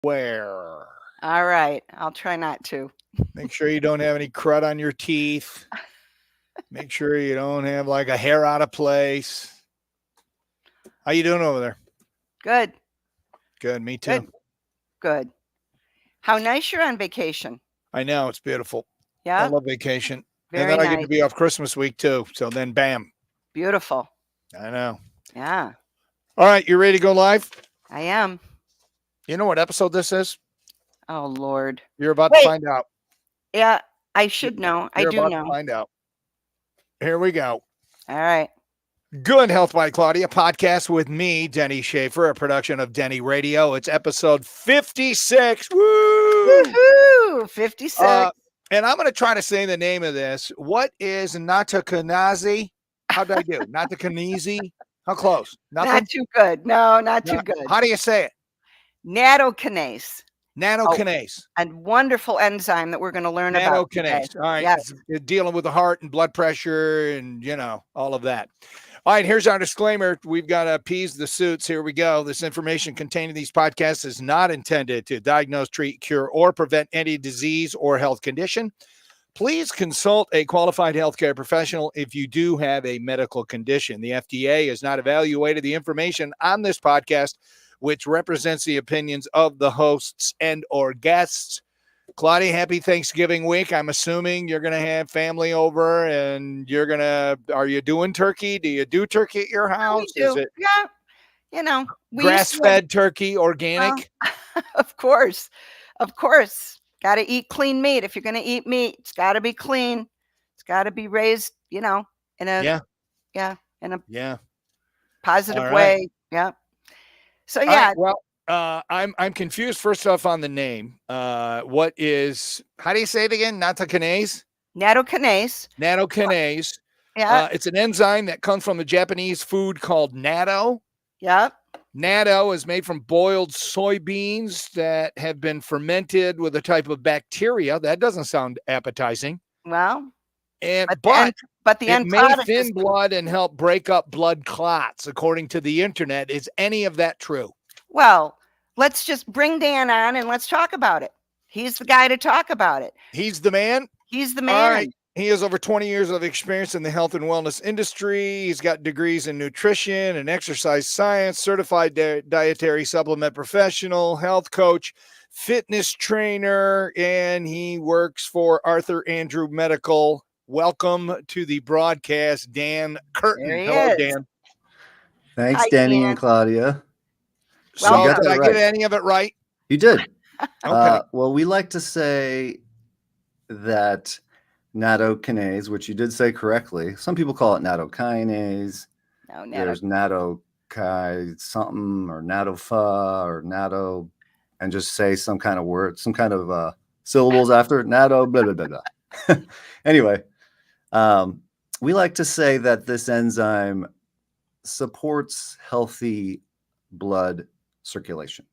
Where? All right. I'll try not to. Make sure you don't have any crud on your teeth. Make sure you don't have like a hair out of place. How you doing over there? Good. Good. Me too. Good. Good. How nice you're on vacation. I know it's beautiful. I Yeah. love vacation, and Very then I get nice. to be off Christmas week too. So then, bam. Beautiful. I know. Yeah. All right, you ready to go live? I am. You know what episode this is? Oh, Lord. You're about to Wait. find out. Yeah. I should know. I You're do about know. to find out. Here we go. All right. Good Health by Claudia podcast with me, Denny Schaefer, a production of Denny Radio. It's episode 56. Woo! Woohoo! 56. And I'm going to try to say the name of this. What is Nattokinase? How did I do? Nattokinase? How close? Nothing? Not too good. No, not too good. How do you say it? Nattokinase. Nattokinase. A wonderful enzyme that we're going to learn about today. Nattokinase. All right. Yes. It's dealing with the heart and blood pressure and, all of that. All right, here's our disclaimer. We've got to appease the suits. Here we go. This information contained in these podcasts is not intended to diagnose, treat, cure, or prevent any disease or health condition. Please consult a qualified healthcare professional if you do have a medical condition. The FDA has not evaluated the information on this podcast, which represents the opinions of the hosts and or guests. Claudia, happy Thanksgiving week. I'm assuming you're going to have family over and are you doing turkey? Do you do turkey at your house? We do. Is it Yeah. grass-fed turkey, organic? Well, of course. Got to eat clean meat. If you're going to eat meat, it's got to be clean. It's got to be raised, in a positive way. Yeah. So yeah. Right, well, I'm confused first off on the name. How do you say it again? Nattokinase? Nattokinase. Yeah. It's an enzyme that comes from the Japanese food called natto. Yep. Natto is made from boiled soybeans that have been fermented with a type of bacteria. That doesn't sound appetizing. Well, but the it end may product thin is blood and help break up blood clots, according to the internet. Is any of that true? Well, let's just bring Dan on and let's talk about it. He's the guy to talk about it. He's the man? He's the man. All right. He has over 20 years of experience in the health and wellness industry. He's got degrees in nutrition and exercise science, certified dietary supplement professional, health coach, fitness trainer, and he works for Arthur Andrew Medical. Welcome to the broadcast, Dan Curtin. Hello, Dan. Thanks, Denny and Claudia. So did I get any of it right? You did. Okay. Well, we like to say that nattokinase, which you did say correctly. Some people call it nattokinase. No, There's nattoki something or nattofa or natto, and just say some kind of word, some kind of syllables after it. Natto, blah, blah, blah, blah. Anyway, we like to say that this enzyme supports healthy blood circulation.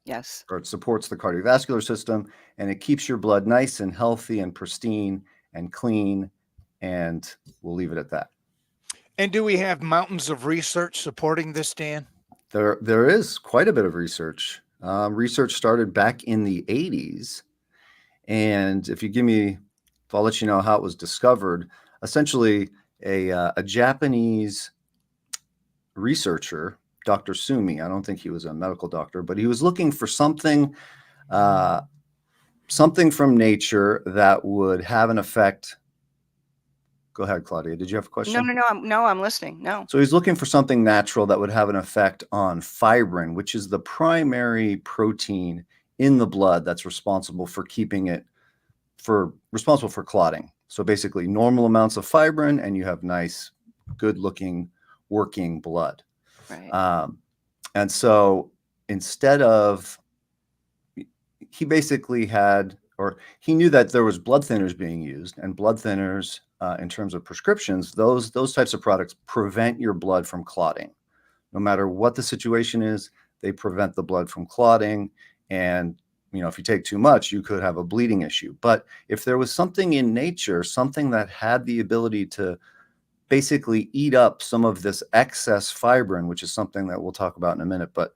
Yes. Or it supports the cardiovascular system, and it keeps your blood nice and healthy and pristine and clean, and we'll leave it at that. And do we have mountains of research supporting this, Dan? There is quite a bit of research. Research started back in the 80s, and I'll let you know how it was discovered. Essentially, a Japanese researcher, Dr. Sumi, I don't think he was a medical doctor, but he was looking for something from nature that would have an effect. Go ahead, Claudia. Did you have a question? No, I'm listening. No. So he's looking for something natural that would have an effect on fibrin, which is the primary protein in the blood that's responsible for responsible for clotting. So basically normal amounts of fibrin, and you have nice, good looking, working blood. Right. And so instead of, he basically he knew that there was blood thinners being used, and blood thinners, in terms of prescriptions, those types of products prevent your blood from clotting. No matter what the situation is, they prevent the blood from clotting. And, if you take too much, you could have a bleeding issue. But if there was something in nature, something that had the ability to basically eat up some of this excess fibrin, which is something that we'll talk about in a minute, but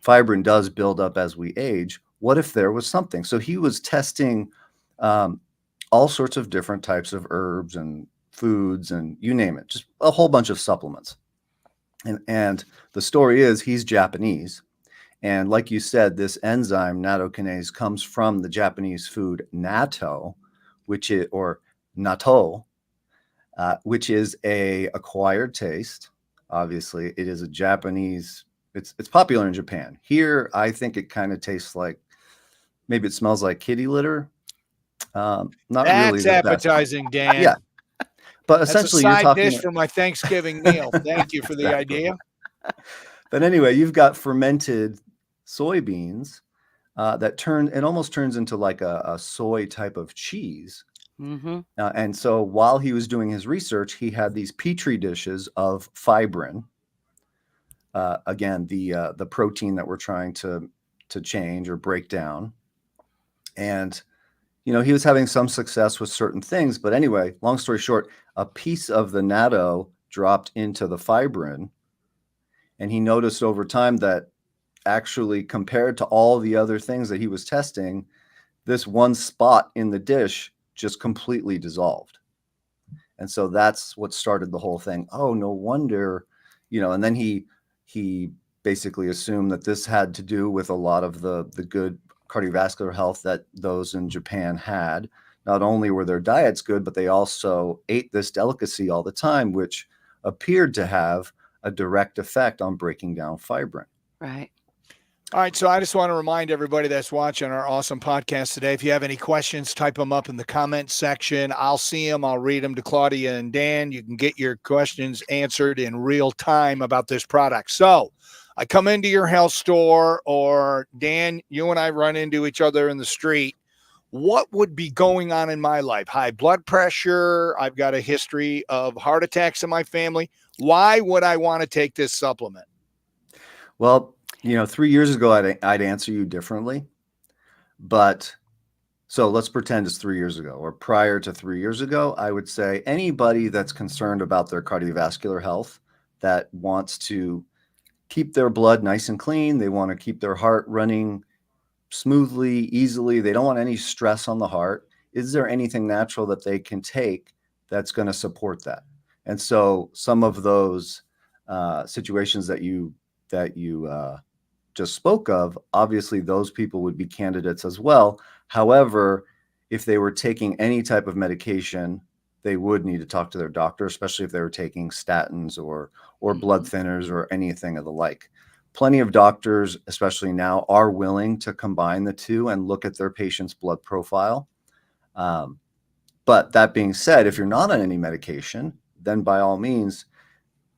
fibrin does build up as we age. what if there was something? So he was testing all sorts of different types of herbs and foods and you name it, just a whole bunch of supplements. And the story is he's Japanese. And like you said, this enzyme, nattokinase, comes from the Japanese food natto, or natto, which is a acquired taste. Obviously, it is a Japanese. It's popular in Japan. Here, I think it kind of tastes like, maybe it smells like kitty litter. Not really That's the best. appetizing, Dan. Yeah. But That's essentially, a you're side talking dish for my Thanksgiving meal. Thank you for the Exactly. idea. But anyway, you've got fermented soybeans it almost turns into like a soy type of cheese. Mm-hmm. And so while he was doing his research, he had these petri dishes of fibrin. Again, the protein that we're trying to change or break down. And he was having some success with certain things. But anyway, long story short, a piece of the natto dropped into the fibrin. And he noticed over time that actually, compared to all the other things that he was testing, this one spot in the dish just completely dissolved. And so that's what started the whole thing. Oh, no wonder, and then he basically assumed that this had to do with a lot of the good cardiovascular health that those in Japan had. Not only were their diets good, but they also ate this delicacy all the time, which appeared to have a direct effect on breaking down fibrin. Right. All right, so I just want to remind everybody that's watching our awesome podcast today, if you have any questions, type them up in the comments section. I'll see them. I'll read them to Claudia and Dan. You can get your questions answered in real time about this product. So I come into your health store, or Dan, you and I run into each other in the street. What would be going on in my life? High blood pressure. I've got a history of heart attacks in my family. Why would I want to take this supplement? Well, 3 years ago, I'd answer you differently. But so let's pretend it's 3 years ago, or prior to 3 years ago, I would say anybody that's concerned about their cardiovascular health, that wants to keep their blood nice and clean, they want to keep their heart running smoothly, easily, they don't want any stress on the heart. Is there anything natural that they can take that's going to support that? And so some of those situations that you just spoke of, obviously those people would be candidates as well. However, if they were taking any type of medication, they would need to talk to their doctor, especially if they were taking statins or blood thinners or anything of the like. Plenty of doctors, especially now, are willing to combine the two and look at their patient's blood profile. But that being said, if you're not on any medication, then by all means,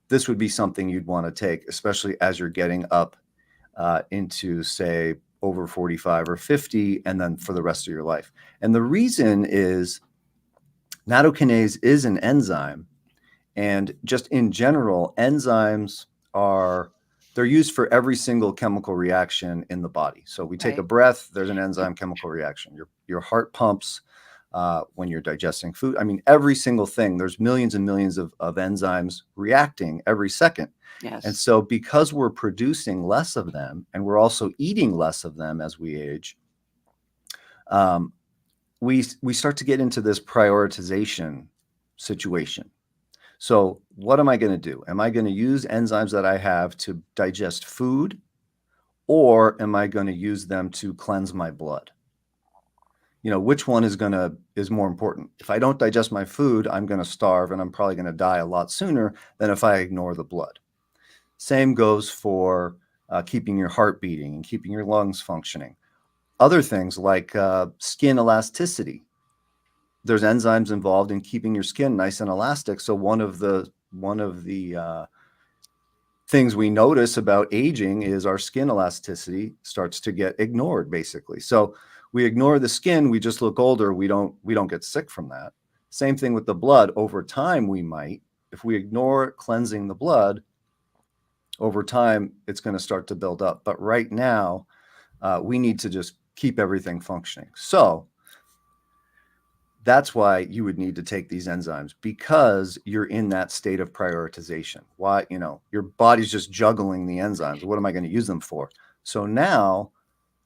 this would be something you'd want to take, especially as you're getting up into, say, over 45 or 50, and then for the rest of your life. And the reason is nattokinase is an enzyme. And just in general, enzymes they're used for every single chemical reaction in the body. So we take a breath, there's an enzyme chemical reaction. Your heart pumps when you're digesting food. I mean, every single thing, there's millions and millions of enzymes reacting every second. Yes. And so because we're producing less of them, and we're also eating less of them as we age, we start to get into this prioritization situation. So what am I going to do? Am I going to use enzymes that I have to digest food, or am I going to use them to cleanse my blood? Which one is more important? If I don't digest my food, I'm going to starve, and I'm probably going to die a lot sooner than if I ignore the blood. Same goes for keeping your heart beating and keeping your lungs functioning. Other things like skin elasticity. There's enzymes involved in keeping your skin nice and elastic. So one of the things we notice about aging is our skin elasticity starts to get ignored, basically. So we ignore the skin, we just look older. We don't get sick from that. Same thing with the blood. Over time, we might, if we ignore cleansing the blood, over time, it's going to start to build up. But right now, we need to just keep everything functioning. So that's why you would need to take these enzymes, because you're in that state of prioritization. Why, your body's just juggling the enzymes. What am I going to use them for? So now,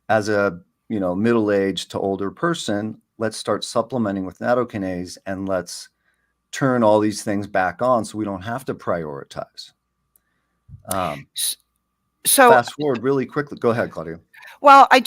as a middle-aged to older person, let's start supplementing with nattokinase and let's turn all these things back on so we don't have to prioritize. So Fast forward really quickly. Go ahead, Claudia. Well, I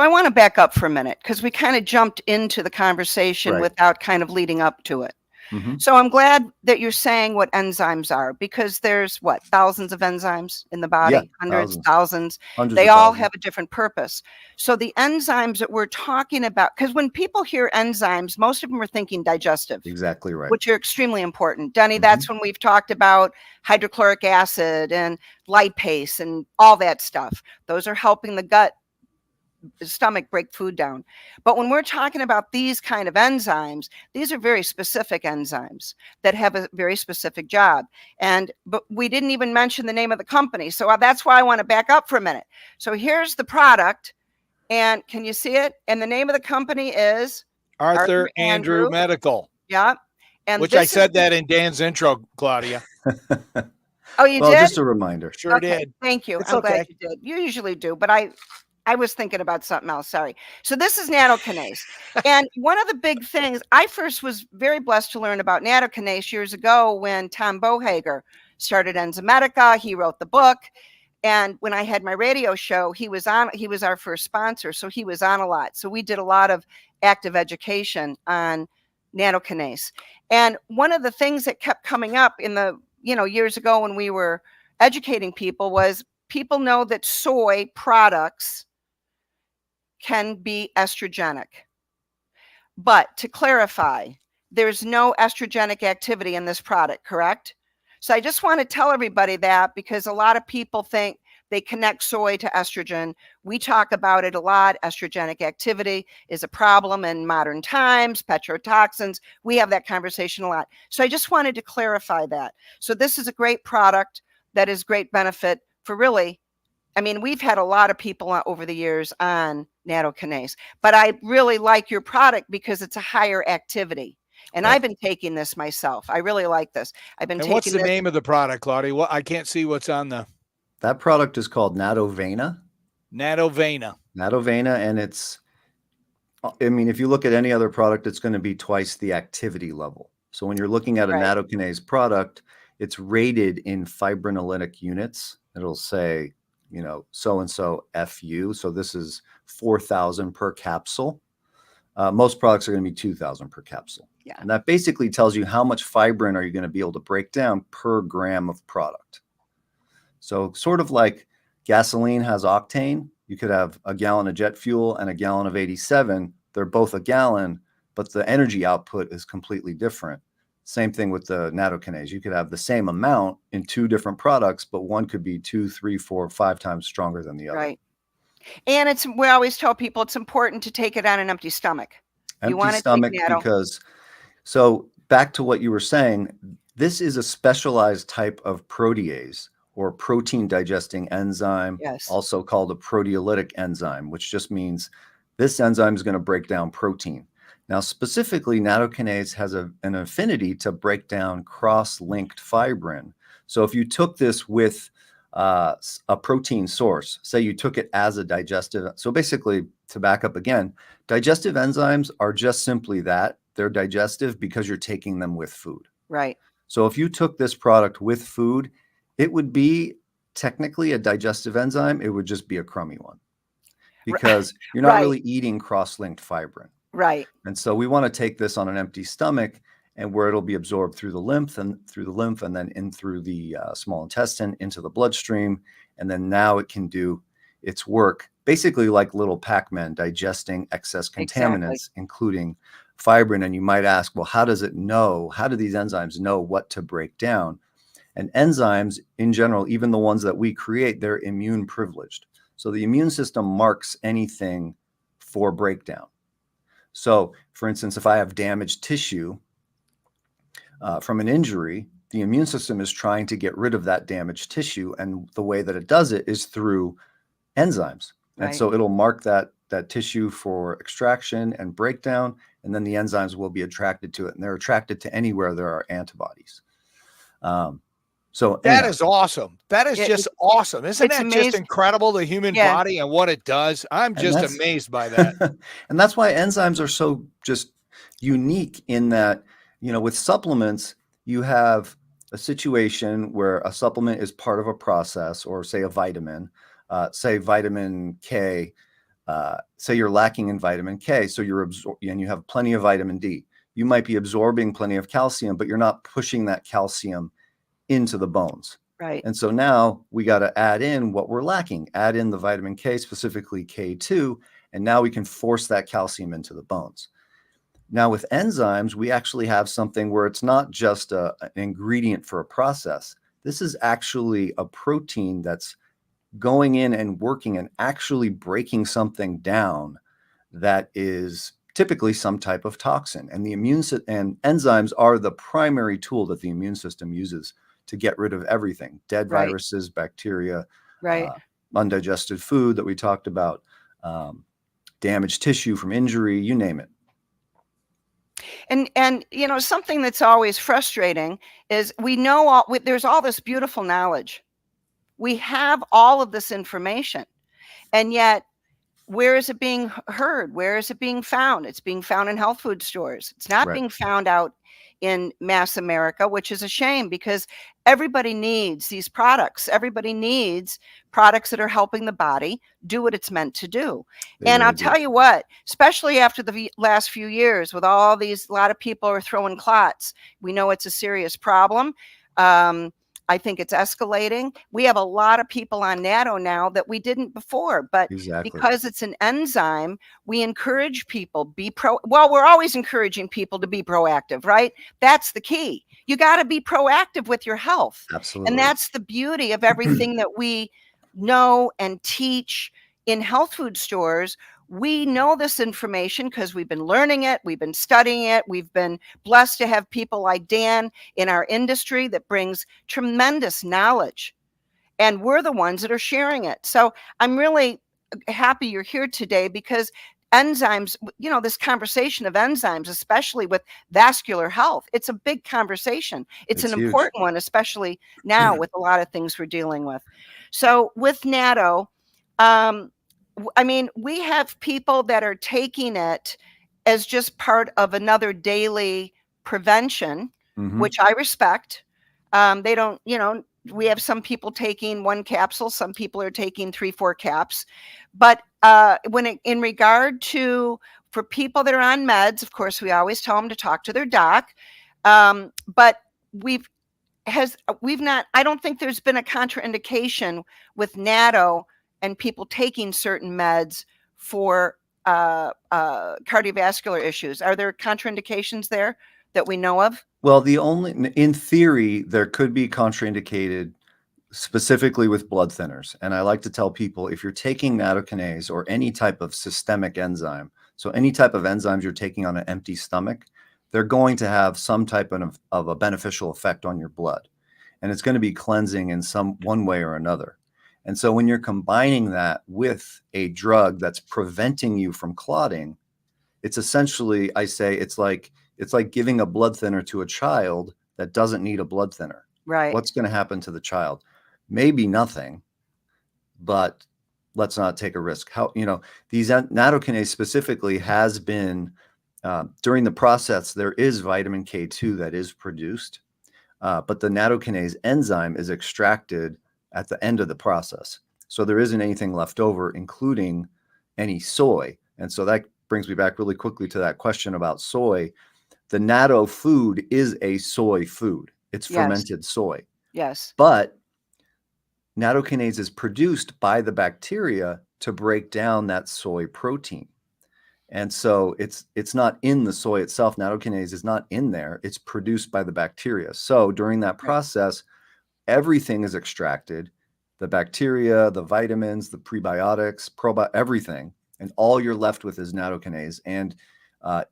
want to back up for a minute because we kind of jumped into the conversation Right. without kind of leading up to it. Mhm. So I'm glad that you're saying what enzymes are, because there's thousands of enzymes in the body, Yeah, hundreds, thousands. thousands. Hundreds They of all thousands. have a different purpose. So the enzymes that we're talking about, because when people hear enzymes, most of them are thinking digestive, Exactly right. which are extremely important. Denny, Mhm. that's when we've talked about hydrochloric acid and lipase and all that stuff. Those are helping the stomach break food down. But when we're talking about these kind of enzymes, these are very specific enzymes that have a very specific job. But we didn't even mention the name of the company. So that's why I want to back up for a minute. So here's the product, and can you see it? And the name of the company is Arthur Andrew Medical. Yeah. And which I said that in Dan's intro, Claudia. Oh, you Well, did? just a reminder. Sure Okay, did. thank you. It's I'm okay. glad you did. You usually do, but I was thinking about something else. Sorry. So this is Nattkinase. And one of the big things, I first was very blessed to learn about Nattkinase years ago when Tom Bohager started Enzymedica. He wrote the book. And when I had my radio show, he was our first sponsor. So he was on a lot. So we did a lot of active education on Nattkinase. And one of the things that kept coming up in the, years ago when we were educating people was, people know that soy products can be estrogenic. But to clarify, there's no estrogenic activity in this product, correct? So I just want to tell everybody that, because a lot of people think they connect soy to estrogen. We talk about it a lot. Estrogenic activity is a problem in modern times, petrotoxins. We have that conversation a lot. So I just wanted to clarify that. So this is a great product that is great benefit for really, we've had a lot of people over the years on Nattkinase, but I really like your product because it's a higher activity. And Right. I've been taking this myself. I really like this. I've been And taking what's the this. name of the product, Claudia? I can't see what's on the That product is called Nattovena. Nattovena. Nattovena, and if you look at any other product, it's going to be twice the activity level. So when you're looking at a Right. nattokinase product, it's rated in fibrinolytic units. It'll say, so-and-so FU. So this is 4,000 per capsule. Most products are going to be 2,000 per capsule. Yeah. And that basically tells you how much fibrin are you going to be able to break down per gram of product. So sort of like gasoline has octane, you could have a gallon of jet fuel and a gallon of 87. They're both a gallon, but the energy output is completely different. Same thing with the nattokinase. You could have the same amount in two different products, but one could be 2, 3, 4, 5 times stronger than the other. Right. And we always tell people it's important to take it on an empty stomach. Empty stomach, because, so back to what you were saying, this is a specialized type of protease, or protein digesting enzyme, Yes. also called a proteolytic enzyme, which just means this enzyme is going to break down protein. Now, specifically, nattokinase has an affinity to break down cross-linked fibrin. So if you took this with a protein source, say you took it as a digestive, so basically, to back up again, digestive enzymes are just simply that. They're digestive because you're taking them with food. Right. So if you took this product with food, it would be technically a digestive enzyme. It would just be a crummy one, because you're not really eating cross-linked fibrin. Right. And so we want to take this on an empty stomach, and where it'll be absorbed through the lymph and then in through the small intestine into the bloodstream. And then now it can do its work basically like little Pac-Man, digesting excess contaminants, including fibrin. And you might ask, well, how do these enzymes know what to break down? And enzymes in general, even the ones that we create, they're immune privileged. So the immune system marks anything for breakdown. So, for instance, if I have damaged tissue from an injury, the immune system is trying to get rid of that damaged tissue. And the way that it does it is through enzymes. Right. And so it'll mark that tissue for extraction and breakdown, and then the enzymes will be attracted to it. And they're attracted to anywhere there are antibodies. So That anyhow, is awesome. That is just awesome. Isn't it's that just amazing. incredible, the human Yeah. body and what it does? I'm and just that's amazed by that. and that's why enzymes are so just unique in that, with supplements, you have a situation where a supplement is part of a process, or say a vitamin, say vitamin K, say you're lacking in vitamin K, so and you have plenty of vitamin D. You might be absorbing plenty of calcium, but you're not pushing that calcium into the bones. Right. And so now we got to add in what we're lacking, add in the vitamin K, specifically K2, and now we can force that calcium into the bones. Now with enzymes, we actually have something where it's not just an ingredient for a process. This is actually a protein that's going in and working and actually breaking something down that is typically some type of toxin. And and enzymes are the primary tool that the immune system uses to get rid of everything: dead Right. viruses, bacteria, Right. undigested food that we talked about, damaged tissue from injury, you name it. And something that's always frustrating is we know there's all this beautiful knowledge. We have all of this information, and yet where is it being heard? Where is it being found? It's being found in health food stores. It's not Right. being found out in mass America, which is a shame, because everybody needs these products. Everybody needs products that are helping the body do what it's meant to do. They And I'll really do. tell you what, especially after the last few years, with all these, a lot of people are throwing clots. We know it's a serious problem. I think it's escalating. We have a lot of people on Natto now that we didn't before, but Exactly. because it's an enzyme, we encourage people well, we're always encouraging people to be proactive, right? That's the key. You got to be proactive with your health. Absolutely. And that's the beauty of everything that we know and teach in health food stores. We know this information because we've been learning it, we've been studying it, we've been blessed to have people like Dan in our industry that brings tremendous knowledge, and we're the ones that are sharing it. So I'm really happy you're here today, because enzymes, this conversation of enzymes, especially with vascular health, it's a big conversation. It's an huge. important one, especially now with a lot of things we're dealing with. So with Natto, we have people that are taking it as just part of another daily prevention, which I respect. They don't, we have some people taking 1 capsule, some people are taking 3-4 caps. But in regard to, for people that are on meds, of course, we always tell them to talk to their doc. But I don't think there's been a contraindication with Natto and people taking certain meds for cardiovascular issues. Are there contraindications there that we know of? Well, in theory, there could be contraindicated specifically with blood thinners. And I like to tell people, if you're taking nattokinase or any type of systemic enzyme, so any type of enzymes you're taking on an empty stomach, they're going to have some type of a beneficial effect on your blood. And it's going to be cleansing in one way or another. And so when you're combining that with a drug that's preventing you from clotting, it's essentially, I say, it's like giving a blood thinner to a child that doesn't need a blood thinner. Right. What's going to happen to the child? Maybe nothing, but let's not take a risk. These nattokinase specifically has been, during the process, there is vitamin K2 that is produced, but the nattokinase enzyme is extracted at the end of the process. So there isn't anything left over, including any soy. And so that brings me back really quickly to that question about soy. The natto food is a soy food. It's fermented soy. Yes. But nattokinase is produced by the bacteria to break down that soy protein. And so it's not in the soy itself. Nattokinase is not in there. It's produced by the bacteria. So during that process, everything is extracted: the bacteria, the vitamins, the prebiotics, everything. And all you're left with is nattokinase. And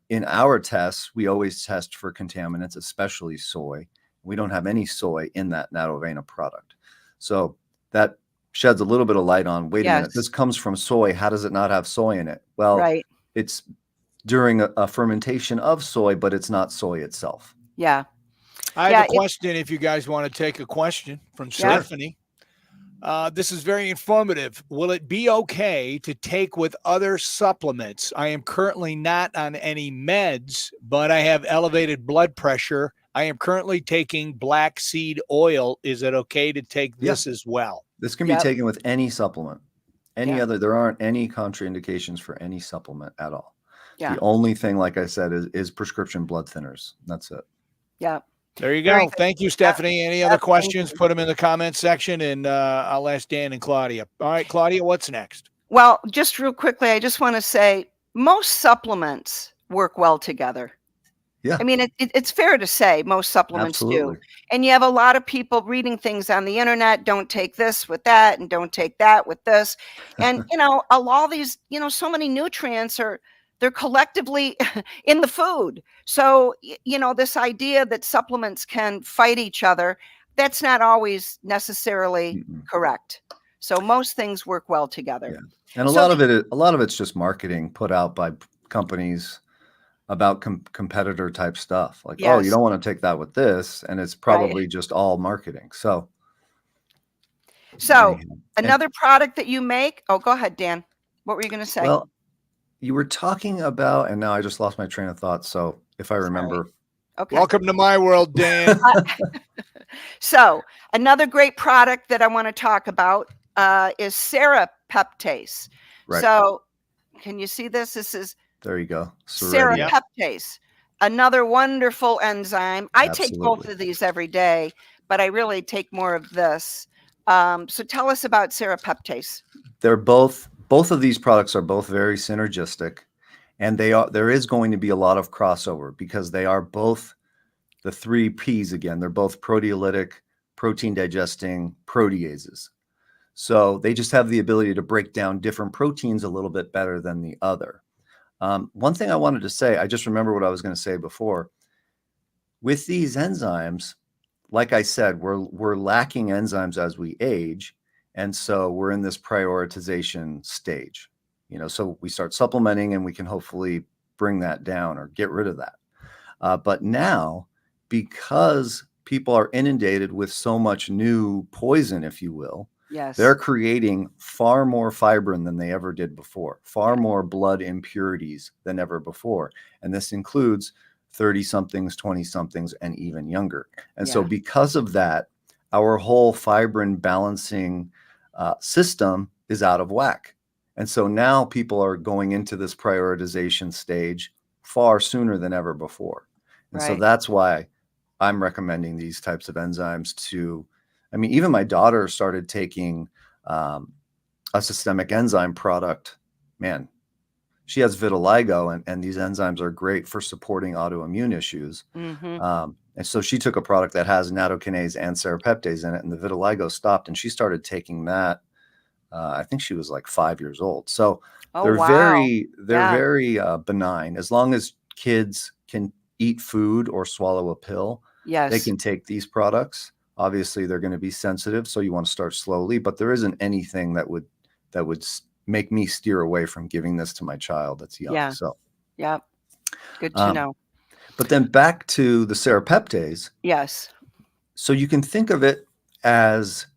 in our tests, we always test for contaminants, especially soy. We don't have any soy in that Nattovena product. So that sheds a little bit of light on, wait a minute, this comes from soy. How does it not have soy in it? Well, it's during a fermentation of soy, but it's not soy itself. Yeah. I have Yeah, a question if you guys want to take a question from Yeah. Stephanie. This is very informative. Will it be okay to take with other supplements? I am currently not on any meds, but I have elevated blood pressure. I am currently taking black seed oil. Is it okay to take this as well? This can be Yep. taken with any supplement. Any Yeah. other, there aren't any contraindications for any supplement at all. Yeah. The only thing, like I said, is prescription blood thinners. That's it. Yeah. There you Very go. good. Thank you, Stephanie. Any other Yep, thank questions? you. Put them in the comments section, and I'll ask Dan and Claudia. All right, Claudia, what's next? Well, just real quickly, I just want to say most supplements work well together. Yeah. I mean, it's fair to say most supplements Absolutely. do. And you have a lot of people reading things on the internet, don't take this with that and don't take that with this. And, all these, so many nutrients they're collectively in the food. So, this idea that supplements can fight each other, that's not always necessarily correct. So most things work well together. Yeah. And a So lot of it's just marketing put out by companies about competitor type stuff. Like, oh, you Yes. don't want to take that with this, and it's probably just all marketing. So So anyhow. another product that you make. Oh, go ahead, Dan. What were you going to say? Well, you were talking about, and now I just lost my train of thought. So if I remember, Okay. Welcome to my world, Dan. So another great product that I want to talk about is serapeptase. right So can you see this? This is there you go. Seredia. serapeptase, another wonderful enzyme. I take both Absolutely. of these every day, but I really take more of this. So tell us about serapeptase. They're both of these products are both very synergistic, and there is going to be a lot of crossover because they are both the 3 Ps again. They're both proteolytic, protein digesting proteases. So they just have the ability to break down different proteins a little bit better than the other. One thing I wanted to say, I just remember what I was going to say before. With these enzymes, like I said, we're lacking enzymes as we age. And so we're in this prioritization stage, so we start supplementing and we can hopefully bring that down or get rid of that. But now, because people are inundated with so much new poison, if you will, Yes. they're creating far more fibrin than they ever did before, far more blood impurities than ever before. And this includes 30-somethings, 20-somethings, and even younger. And so because of that, our whole fibrin balancing system is out of whack. And so now people are going into this prioritization stage far sooner than ever before. And so that's why I'm recommending these types of enzymes even my daughter started taking a systemic enzyme product. Man, she has vitiligo, and these enzymes are great for supporting autoimmune issues. Mm-hmm. And so she took a product that has nattokinase and serapeptase in it, and the vitiligo stopped, and she started taking that. I think she was like 5 years old. So they're very benign. As long as kids can eat food or swallow a pill, they can take these products. Obviously, they're going to be sensitive, so you want to start slowly. But there isn't anything that would make me steer away from giving this to my child that's young. Yeah. So, Good to know. But then back to the serapeptase. Yes. So you can think of it as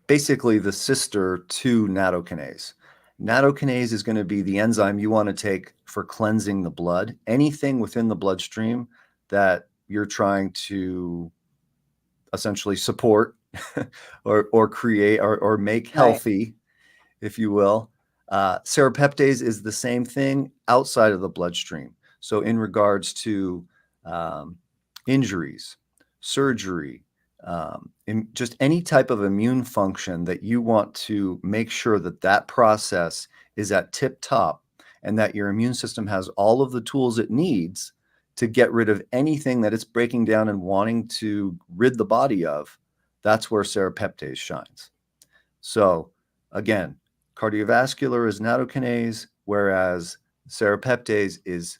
basically the sister to nattokinase. Nattokinase is going to be the enzyme you want to take for cleansing the blood. Anything within the bloodstream that you're trying to essentially support or create or make healthy, if you will. Serapeptase is the same thing outside of the bloodstream. So in regards to injuries, surgery, just any type of immune function that you want to make sure that process is at tip top and that your immune system has all of the tools it needs to get rid of anything that it's breaking down and wanting to rid the body of, that's where serapeptase shines. So again, cardiovascular is nattokinase, whereas serapeptase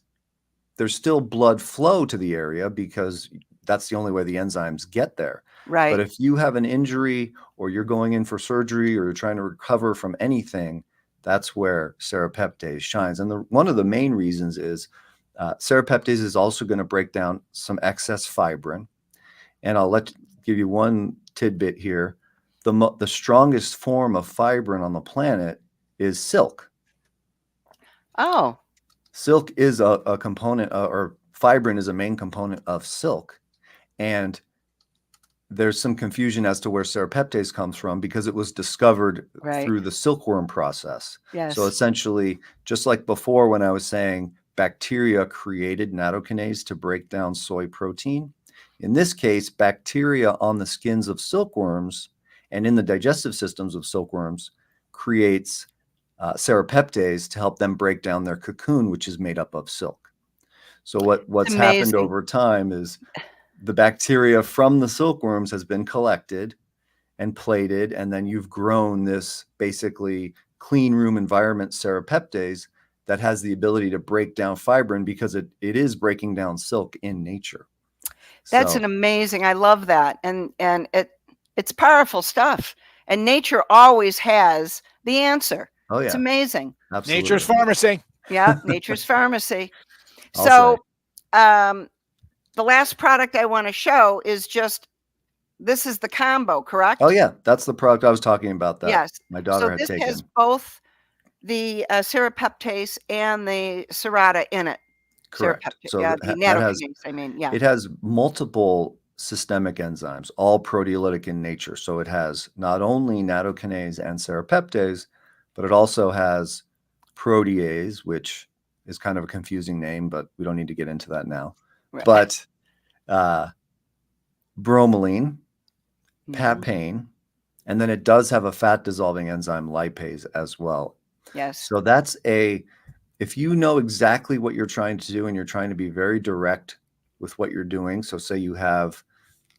there's still blood flow to the area because that's the only way the enzymes get there. Right. But if you have an injury or you're going in for surgery or you're trying to recover from anything, that's where serapeptase shines. And one of the main reasons is Serrapeptase is also going to break down some excess fibrin. And I'll give you one tidbit here. The strongest form of fibrin on the planet is silk. Oh, Silk is a component, or fibrin is a main component of silk. And there's some confusion as to where serrapeptase comes from because it was discovered right. through the silkworm process. Yes. So essentially, just like before when I was saying bacteria created nattokinase to break down soy protein, in this case, bacteria on the skins of silkworms and in the digestive systems of silkworms creates serrapeptase to help them break down their cocoon, which is made up of silk. So what's happened over time is the bacteria from the silkworms has been collected and plated, and then you've grown this basically clean room environment serrapeptase that has the ability to break down fibrin because it is breaking down silk in nature. That's an amazing, I love that. And it's powerful stuff. And nature always has the answer. Oh, yeah. It's amazing. Absolutely. Nature's pharmacy. Yeah, nature's pharmacy. So the last product I want to show is this is the combo, correct? Oh, yeah. That's the product I was talking about that yes. my daughter had taken. So this has both the serrapeptase and the serrata in it. Correct. So yeah, the nattokinase, it has multiple systemic enzymes, all proteolytic in nature. So it has not only nattokinase and serrapeptase, but it also has protease, which is kind of a confusing name, but we don't need to get into that now. Right. But bromelain, papain, and then it does have a fat dissolving enzyme lipase as well. Yes. So if you know exactly what you're trying to do and you're trying to be very direct with what you're doing. So say you have,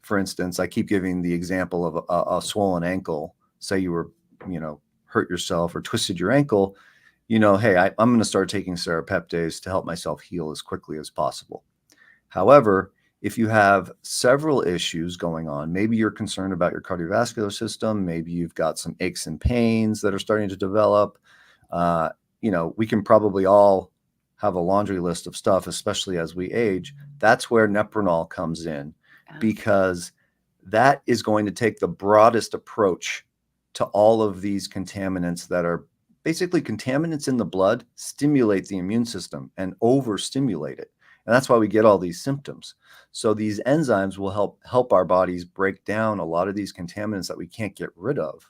for instance, I keep giving the example of a swollen ankle. Say you were, hurt yourself or twisted your ankle, hey, I'm going to start taking serrapeptase to help myself heal as quickly as possible. However, if you have several issues going on, maybe you're concerned about your cardiovascular system, maybe you've got some aches and pains that are starting to develop, we can probably all have a laundry list of stuff, especially as we age. That's where Nepronol comes in, because that is going to take the broadest approach to all of these contaminants that are basically contaminants in the blood, stimulate the immune system and overstimulate it. And that's why we get all these symptoms. So these enzymes will help our bodies break down a lot of these contaminants that we can't get rid of,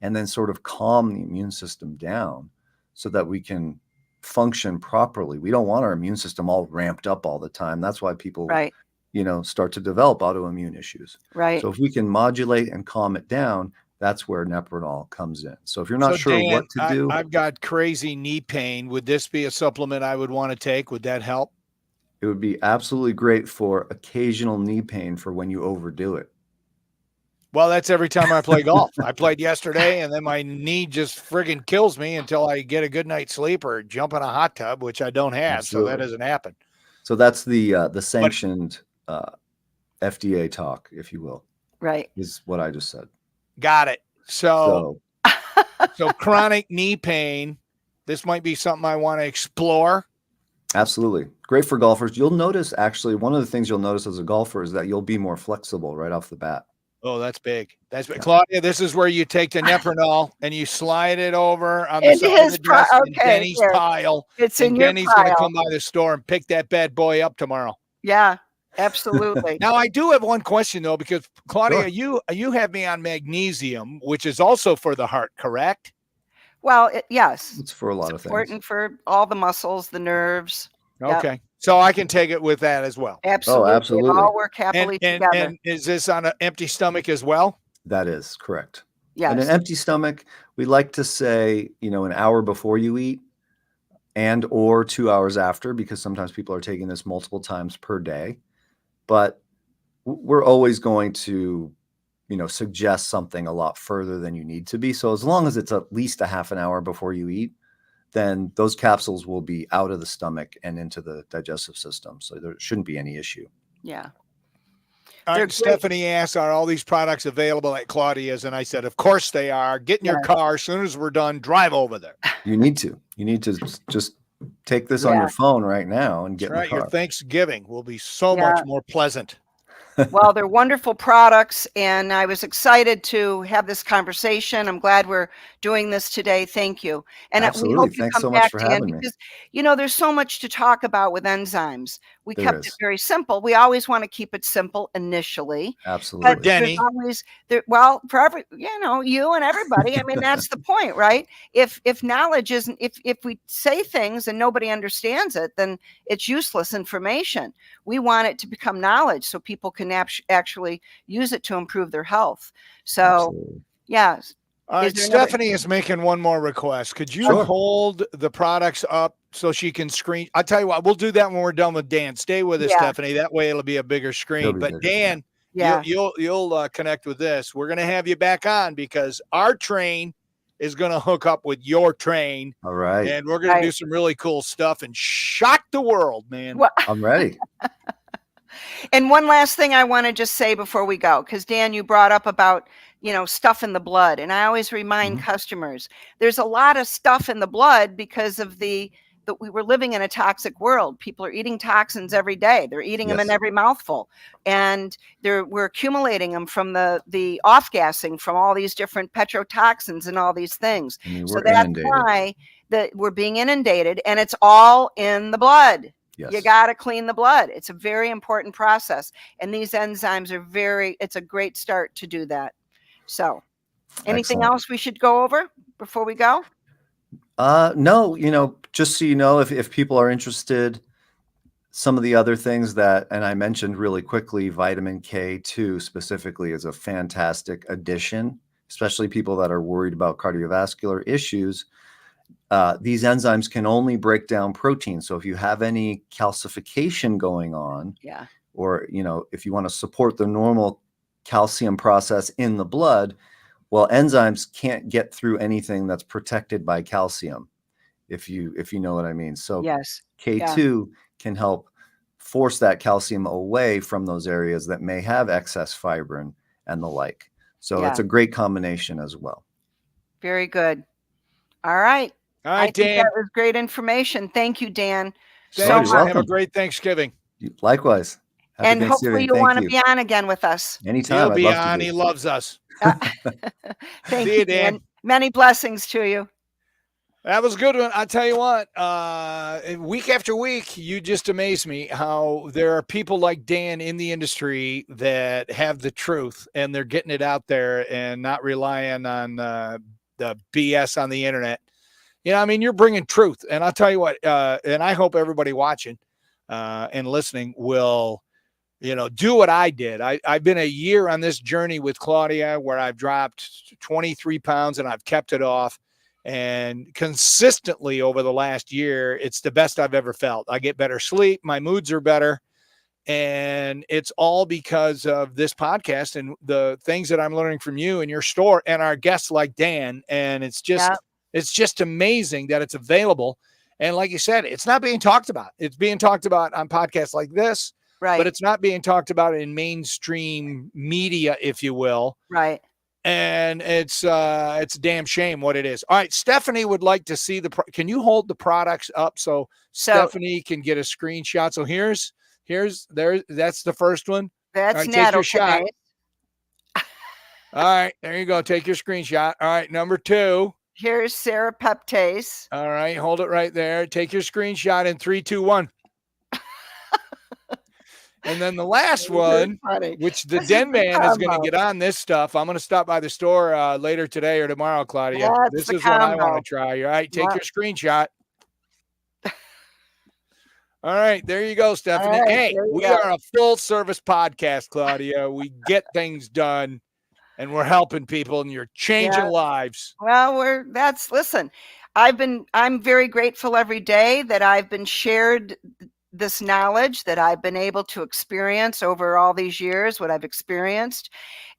and then sort of calm the immune system down so that we can function properly. We don't want our immune system all ramped up all the time. That's why people, start to develop autoimmune issues. Right. So if we can modulate and calm it down, that's where Nepronol comes in. So if you're not sure what to do. I've got crazy knee pain. Would this be a supplement I would want to take? Would that help? It would be absolutely great for occasional knee pain for when you overdo it. Well, that's every time I play golf. I played yesterday, and then my knee just friggin' kills me until I get a good night's sleep or jump in a hot tub, which I don't have. Absolutely. So that doesn't happen. So that's the sanctioned FDA talk, if you will. Right. Is what I just said. Got it. So chronic knee pain, this might be something I want to explore. Absolutely. Great for golfers. You'll notice, actually, one of the things you'll notice as a golfer is that you'll be more flexible right off the bat. Oh, that's big. That's big. Claudia, this is where you take the Nepronol and you slide it over on the side of the desk in Denny's pile. It's in your Denny's going to come by the store and pick that bad boy up tomorrow. Yeah, absolutely. Now, I do have one question, though, because, Claudia, you have me on magnesium, which is also for the heart, correct? Well, yes. It's for a lot of things. Important for all the muscles, the nerves. Okay. Yep. So I can take it with that as well. Absolutely. Oh, absolutely. They all work happily together. And is this on an empty stomach as well? That is correct. Yes. And an empty stomach, we like to say, an hour before you eat and or 2 hours after, because sometimes people are taking this multiple times per day. But we're always going to, suggest something a lot further than you need to be. So as long as it's at least a half an hour before you eat, then those capsules will be out of the stomach and into the digestive system. So there shouldn't be any issue. Yeah. Stephanie asked, are all these products available at Claudia's? And I said, of course they are. Get in your car as soon as we're done, drive over there. You need to just take this on Yeah. your phone right now and That's get in the right. Your car. Thanksgiving will be so Yeah. much more pleasant. Well, they're wonderful products, and I was excited to have this conversation. I'm glad we're doing this today. Thank you. And we Absolutely. hope you Thanks come so much back, for Dan, having me. because, there's so much to talk about with enzymes. We There kept it is. very simple. We always want to keep it simple initially. For Absolutely. There's Denny, always well, for every, you and everybody. I mean, that's the point, right? If knowledge isn't, if we say things and nobody understands it, then it's useless information. We want it to become knowledge so people can actually use it to improve their health. So, Absolutely. yeah. all right, there another? Stephanie is making one more request. Could you Sure. hold the products up so she can screen? I'll tell you what, we'll do that when we're done with Dan. Stay with us, Yeah. Stephanie. That way it'll be a bigger screen. be But bigger, Dan, Yeah. you'll connect with this. We're going to have you back on because our train is going to hook up with your train. All right. And we're going to do some really cool stuff and shock the world, man. Well, I'm ready. and one last thing I want to just say before we go, because Dan, you brought up about, stuff in the blood. And I always remind customers, there's a lot of stuff in the blood because of that we were living in a toxic world. People are eating toxins every day. They're eating them in Yes. every mouthful. And we're accumulating them from the off-gassing from all these different petrotoxins and all these things. I mean, So we're that's inundated. why we're being inundated, and it's all in the blood. Yes. You got to clean the blood. It's a very important process. And these enzymes it's a great start to do that. So anything Excellent. else we should go over before we go? No, just so you know, if people are interested, some of the other things and I mentioned really quickly, vitamin K2 specifically is a fantastic addition, especially people that are worried about cardiovascular issues. These enzymes can only break down protein. So if you have any calcification going on, or, if you want to support the normal calcium process in the blood, well, enzymes can't get through anything that's protected by calcium, if you know what I mean. So K2 can help force that calcium away from those areas that may have excess fibrin and the like. So it's a great combination as well. Very good. All right. I think Dan, that was great information. Thank you, Dan. So much. Have a great Thanksgiving. Likewise. Happy and hopefully you'll want to be on again with us. Anytime. He'll be on. He loves us. Thank you, Dan. Many blessings to you. That was a good one. I'll tell you what, week after week, you just amaze me how there are people like Dan in the industry that have the truth and they're getting it out there and not relying on the BS on the internet. You're bringing truth. And I'll tell you what, and I hope everybody watching and listening will, do what I did. I've been a year on this journey with Claudia where I've dropped 23 pounds and I've kept it off. And consistently over the last year, it's the best I've ever felt. I get better sleep. My moods are better. And it's all because of this podcast and the things that I'm learning from you and your store and our guests like Dan. And it's just amazing that it's available. And like you said, it's not being talked about. It's being talked about on podcasts like this, right? But it's not being talked about in mainstream media, if you will. Right. And it's a damn shame what it is. All right. Stephanie would like to see can you hold the products up so Stephanie can get a screenshot? So that's the first one. That's right, take your shot. All right. There you go. Take your screenshot. All right. Number 2. Here's serapeptase. All right. Hold it right there. Take your screenshot in 3, 2, 1. And then the last one, which the Den Man is going to get on this stuff. I'm going to stop by the store later today or tomorrow, Claudia. This is what I want to try. All right, take your screenshot. All right, there you go, Stephanie. Right, hey, we are a full service podcast, Claudia. We get things done and we're helping people and you're changing lives. Well, listen, I'm very grateful every day that I've been shared this knowledge that I've been able to experience over all these years, what I've experienced.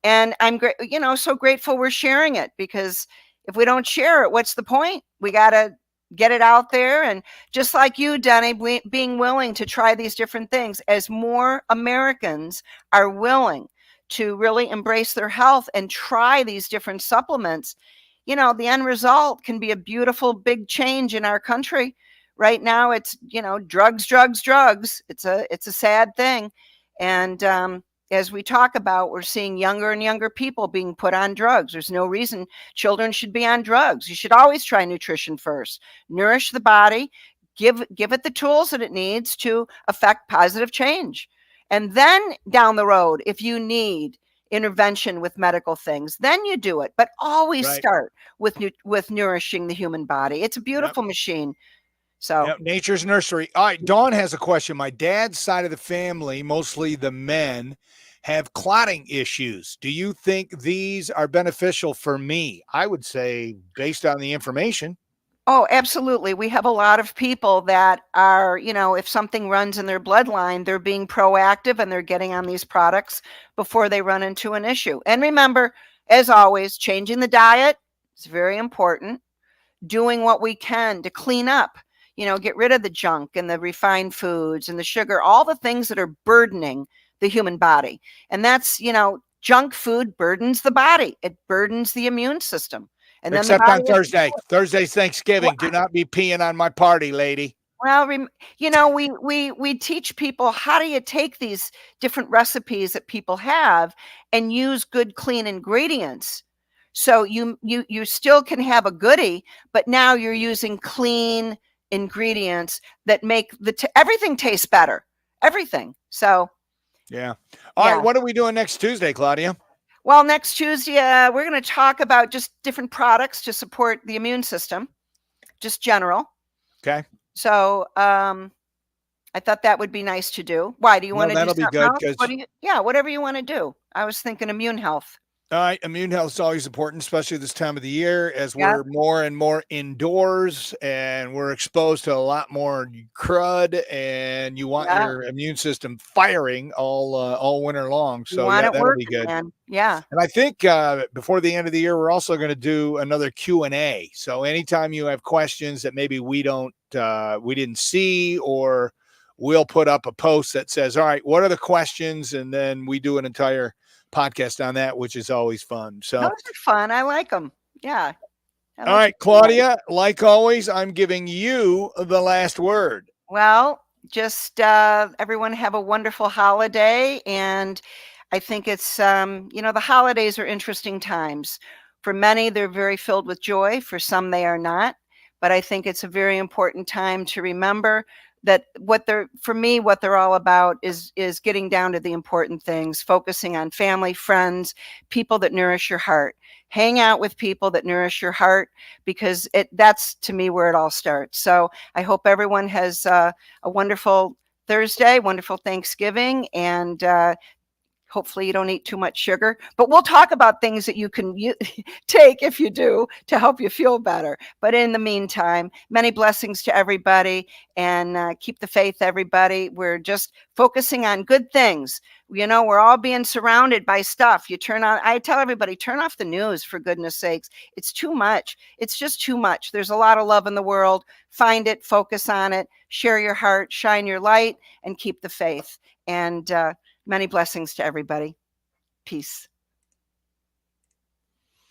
And I'm great, so grateful we're sharing it, because if we don't share it, what's the point? We got to get it out there. And just like you, Denny, being willing to try these different things, as more Americans are willing to really embrace their health and try these different supplements, the end result can be a beautiful big change in our country, Right now it's, drugs, drugs, drugs. It's a sad thing. And as we talk about, we're seeing younger and younger people being put on drugs. There's no reason children should be on drugs. You should always try nutrition first. Nourish the body, give it the tools that it needs to affect positive change. And then down the road, if you need intervention with medical things, then you do it. But always Right. start with nourishing the human body. It's a beautiful machine. So Yep, nature's nursery. All right, Dawn has a question. My dad's side of the family, mostly the men, have clotting issues. Do you think these are beneficial for me? I would say, based on the information. oh, absolutely. We have a lot of people that are, if something runs in their bloodline, they're being proactive and they're getting on these products before they run into an issue. And remember, as always, changing the diet is very important. Doing what we can to clean up, get rid of the junk and the refined foods and the sugar, all the things that are burdening the human body. And that's, junk food burdens the body. It burdens the immune system. And then Except on Thursday. Thursday's Thanksgiving. Do not be peeing on my party, lady. Well, we teach people, how do you take these different recipes that people have and use good, clean ingredients. So you still can have a goodie, but now you're using clean ingredients that make everything taste better. Everything. So yeah. All right. What are we doing next Tuesday, Claudia? Well, next Tuesday, we're going to talk about just different products to support the immune system, just general. Okay. So I thought that would be nice to do. Why? Do you want to do something else? Whatever you want to do. I was thinking immune health. All right. Immune health is always important, especially this time of the year as we're more and more indoors and we're exposed to a lot more crud, and you want your immune system firing all winter long. So that'll be good. Man. Yeah. And I think before the end of the year, we're also going to do another Q&A. So anytime you have questions that maybe we didn't see, or we'll put up a post that says, all right, what are the questions? And then we do an entire podcast on that, which is always fun. So those are fun. I like them. Yeah. All right, Claudia, like always, I'm giving you the last word. Well, just everyone have a wonderful holiday. And I think it's, the holidays are interesting times. For many, they're very filled with joy. For some, they are not. But I think it's a very important time to remember that what they're all about is getting down to the important things, focusing on family, friends, people that nourish your heart. Hang out with people that nourish your heart, because that's to me where it all starts. So I hope everyone has a wonderful Thursday, wonderful Thanksgiving, and hopefully you don't eat too much sugar, but we'll talk about things that you can take if you do to help you feel better. But in the meantime, many blessings to everybody, and keep the faith, everybody. We're just focusing on good things. We're all being surrounded by stuff. I tell everybody, turn off the news, for goodness sakes. It's too much. It's just too much. There's a lot of love in the world. Find it, focus on it, share your heart, shine your light, and keep the faith. And many blessings to everybody. Peace.